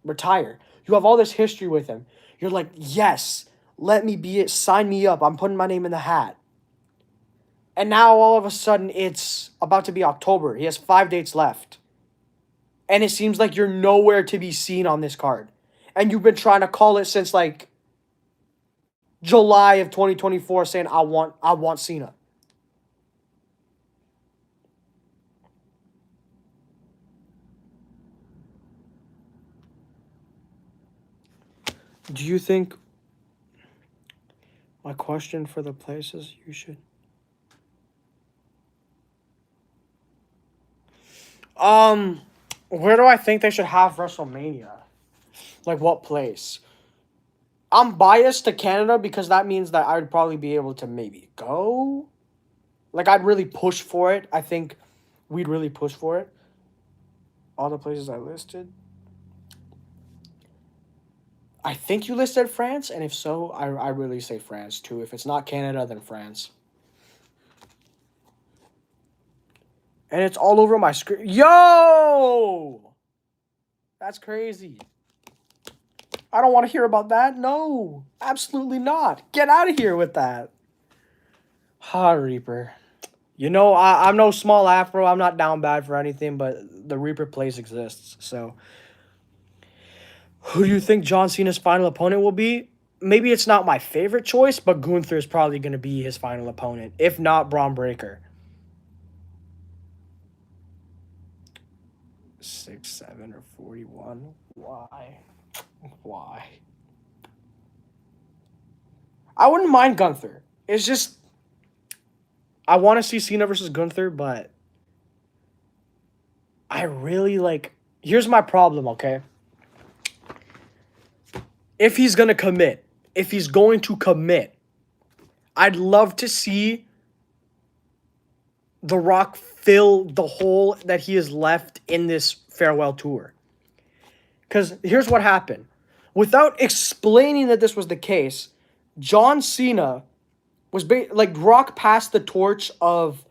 Speaker 1: retire. You have all this history with him. You're like, yes, let me be it. Sign me up. I'm putting my name in the hat. And now all of a sudden it's about to be October. He has 5 dates left. And it seems like you're nowhere to be seen on this card. And you've been trying to call it since like July of 2024 saying I want Cena. Do you think my question for the places you should where do I think they should have WrestleMania? Like, what place? I'm biased to Canada because that means that I would probably be able to maybe go. Like, I'd really push for it. I think we'd really push for it. All the places I listed. I think you listed France, and if so, I really say France too. If it's not Canada, then France. And it's all over my screen. Yo! That's crazy. I don't want to hear about that. No, absolutely not. Get out of here with that. Ha, Reaper. You know, I'm no small afro. I'm not down bad for anything, but the Reaper place exists. So, who do you think John Cena's final opponent will be? Maybe it's not my favorite choice, but Gunther is probably going to be his final opponent. If not, Braun Breaker. 6, 7, or 41. Why? I wouldn't mind Gunther. It's just I want to see Cena versus Gunther, but I really like. Here's my problem, okay? If he's going to commit, I'd love to see The Rock fill the hole that he has left in this farewell tour. Because here's what happened. Without explaining that this was the case, John Cena was Rock passed the torch of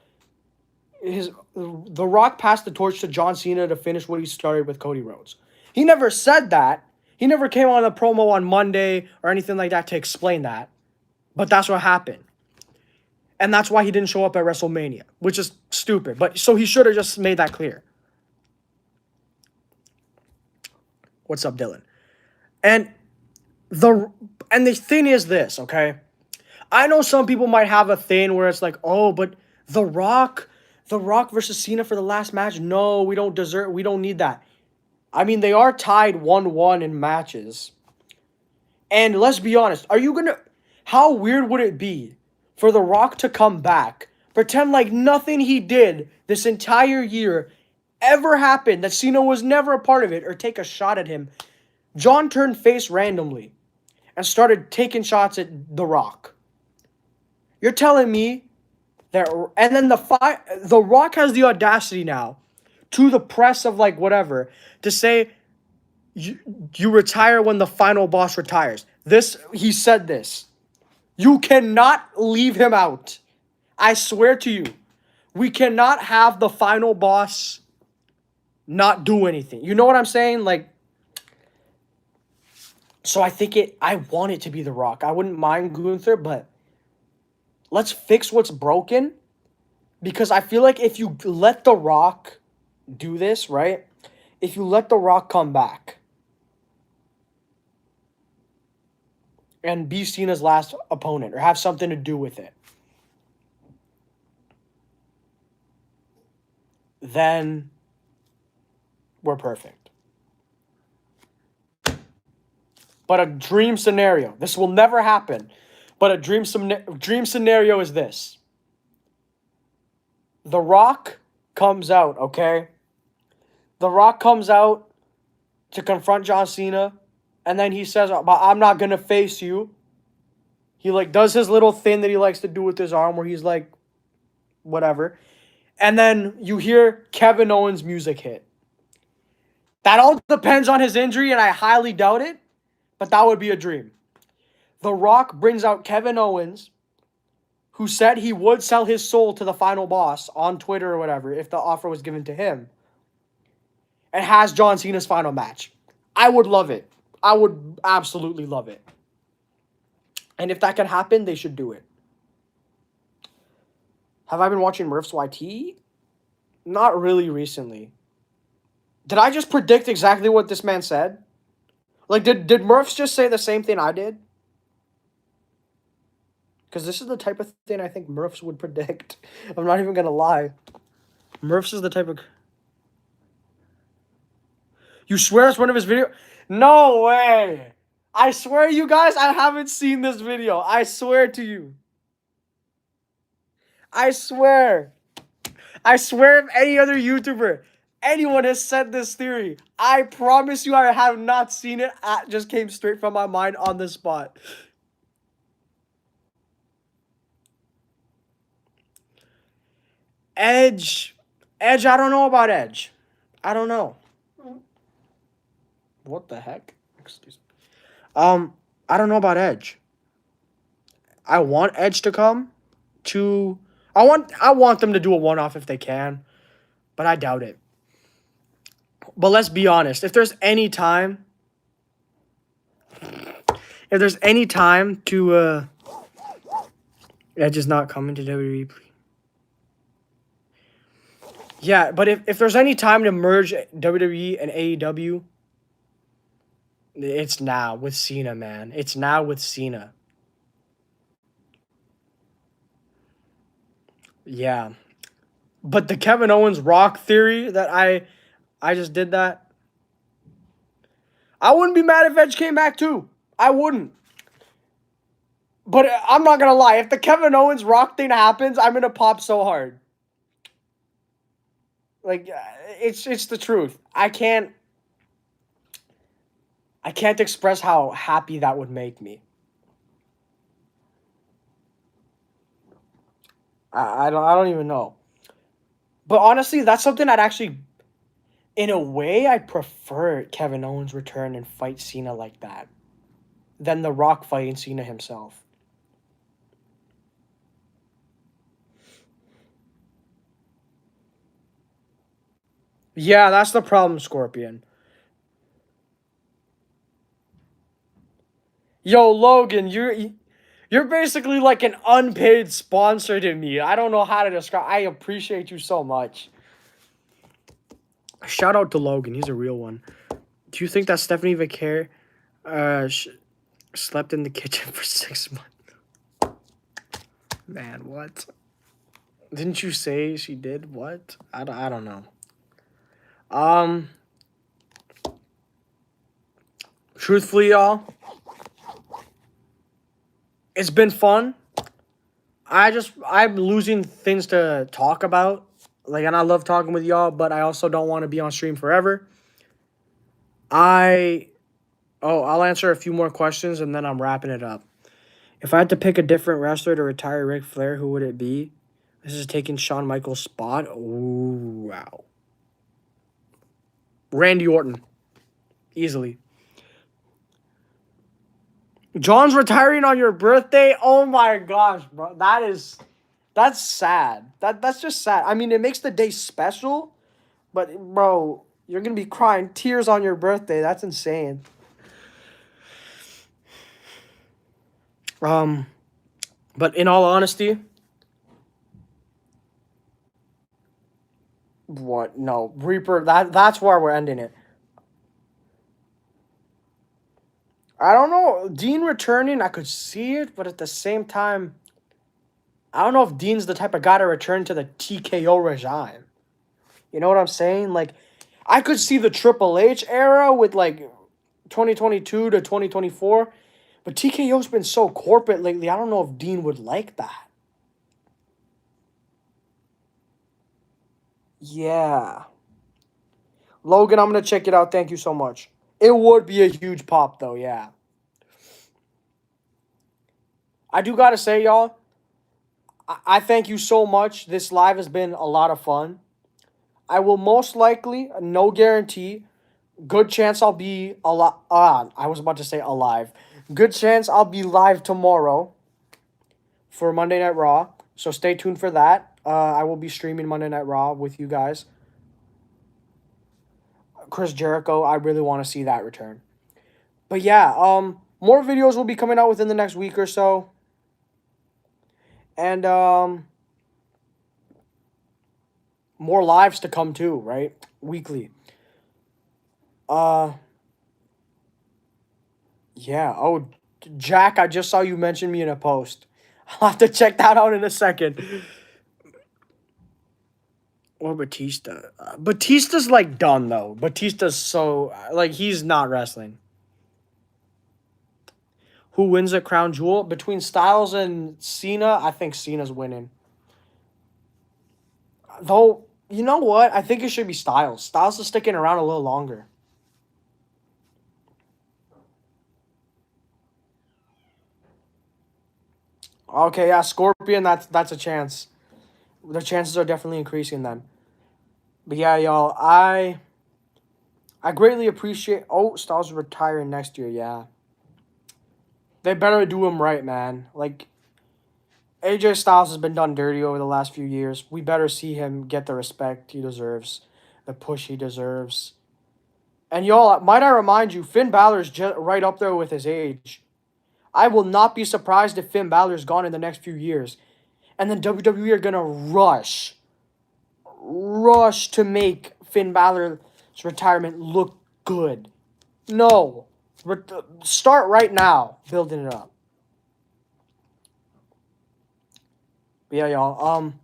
Speaker 1: The Rock passed the torch to John Cena to finish what he started with Cody Rhodes. He never said that. He never came on a promo on Monday or anything like that to explain that. But that's what happened. And that's why he didn't show up at WrestleMania, which is stupid. But so he should have just made that clear. What's up, Dylan? And the thing is this, okay? I know some people might have a thing where it's like, oh, but The Rock versus Cena for the last match. No, we don't need that. I mean, they are tied 1-1 in matches. And let's be honest, how weird would it be for The Rock to come back, pretend like nothing he did this entire year ever happened, that Cena was never a part of it, or take a shot at him? John turned face randomly and started taking shots at The Rock. You're telling me that, and then The Rock has the audacity now to the press of like whatever to say you retire when the final boss retires. He said this. You cannot leave him out. I swear to you, we cannot have the final boss not do anything. You know what I'm saying? Like, so I want it to be The Rock. I wouldn't mind Gunther, but let's fix what's broken. Because I feel like if you let The Rock do this, right? If you let The Rock come back and be Cena's last opponent or have something to do with it, then we're perfect. But a dream scenario, this will never happen, but a dream scenario is this. The Rock comes out, okay? The Rock comes out to confront John Cena, and then he says, I'm not going to face you. He, like, does his little thing that he likes to do with his arm where he's, like, whatever. And then you hear Kevin Owens' music hit. That all depends on his injury, and I highly doubt it, but that would be a dream. The Rock brings out Kevin Owens, who said he would sell his soul to the final boss on Twitter or whatever if the offer was given to him, and has John Cena's final match. I would love it. I would absolutely love it. And if that can happen, they should do it. Have I been watching Murph's YT? Not really recently. Did I just predict exactly what this man said? Like, did Murphs just say the same thing I did? Because this is the type of thing I think Murphs would predict. I'm not even going to lie. Murphs is the type of... You swear it's one of his videos? No way! I swear, you guys, I haven't seen this video. I swear to you. I swear. I swear if any other YouTuber, anyone has said this theory, I promise you I have not seen it. It just came straight from my mind on the spot. Edge, I don't know about Edge. I don't know. What the heck? Excuse me. I don't know about Edge. I want Edge to come to... I want them to do a one-off if they can, but I doubt it. But let's be honest. If there's any time to... Edge is not coming to WWE, please. Yeah, but if there's any time to merge WWE and AEW, it's now with Cena, man. It's now with Cena. Yeah. But the Kevin Owens Rock theory that I just did that. I wouldn't be mad if Edge came back too. I wouldn't. But I'm not going to lie. If the Kevin Owens Rock thing happens, I'm going to pop so hard. Like, it's the truth. I can't express how happy that would make me. I don't even know. But honestly, that's something I'd actually, in a way, I prefer Kevin Owens return and fight Cena like that than The Rock fighting Cena himself. Yeah, that's the problem, Scorpion. Yo, Logan, you're basically like an unpaid sponsor to me. I don't know how to describe. I appreciate you so much. Shout out to Logan. He's a real one. Do you think that Stephanie Vicaire slept in the kitchen for 6 months? Man, what? Didn't you say she did? What? I don't know. Um, truthfully, y'all, it's been fun. I'm losing things to talk about. Like, and I love talking with y'all, but I also don't want to be on stream forever. I'll answer a few more questions and then I'm wrapping it up. If I had to pick a different wrestler to retire Ric Flair, who would it be? This is taking Shawn Michaels' spot. Ooh, wow. Randy Orton. Easily. John's retiring on your birthday? Oh my gosh, bro. That's sad. That's just sad. I mean, it makes the day special, but bro, you're gonna be crying tears on your birthday. That's insane. But in all honesty, what? No, Reaper. That's where we're ending it. I don't know. Dean returning, I could see it, but at the same time, I don't know if Dean's the type of guy to return to the TKO regime. You know what I'm saying? Like, I could see the Triple H era with like 2022 to 2024, but TKO's been so corporate lately. I don't know if Dean would like that. Yeah. Logan, I'm going to check it out. Thank you so much. It would be a huge pop, though, yeah. I do got to say, y'all, I thank you so much. This live has been a lot of fun. I will most likely, no guarantee, good chance I'll be I was about to say alive. Good chance I'll be live tomorrow for Monday Night Raw. So stay tuned for that. I will be streaming Monday Night Raw with you guys. Chris Jericho, I really want to see that return. But yeah, more videos will be coming out within the next week or so. And more lives to come too, right? Weekly. Yeah. Oh, Jack, I just saw you mention me in a post. I'll have to check that out in a second. Or Batista. Batista's like done though. Batista's so like he's not wrestling. Who wins a crown jewel between Styles and Cena? I think Cena's winning. Though, you know what? I think it should be Styles. Styles is sticking around a little longer. Okay, yeah, Scorpion. That's a chance. The chances are definitely increasing then. But yeah, y'all, I greatly appreciate. Oh, Styles is retiring next year. Yeah, they better do him right, man. Like AJ Styles has been done dirty over the last few years. We better see him get the respect he deserves, the push he deserves. And y'all, might I remind you, Finn Balor's just right up there with his age. I will not be surprised if Finn Balor's gone in the next few years. And then WWE are gonna rush to make Finn Balor's retirement look good. No. Start right now building it up. But yeah, y'all.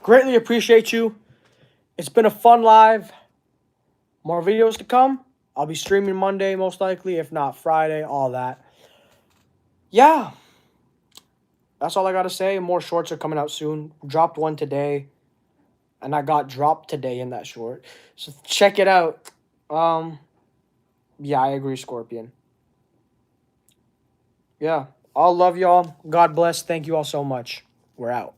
Speaker 1: Greatly appreciate you. It's been a fun live. More videos to come. I'll be streaming Monday, most likely, if not Friday, all that. Yeah. That's all I got to say. More shorts are coming out soon. Dropped one today. And I got dropped today in that short. So check it out. Yeah, I agree, Scorpion. Yeah. I'll love y'all. God bless. Thank you all so much. We're out.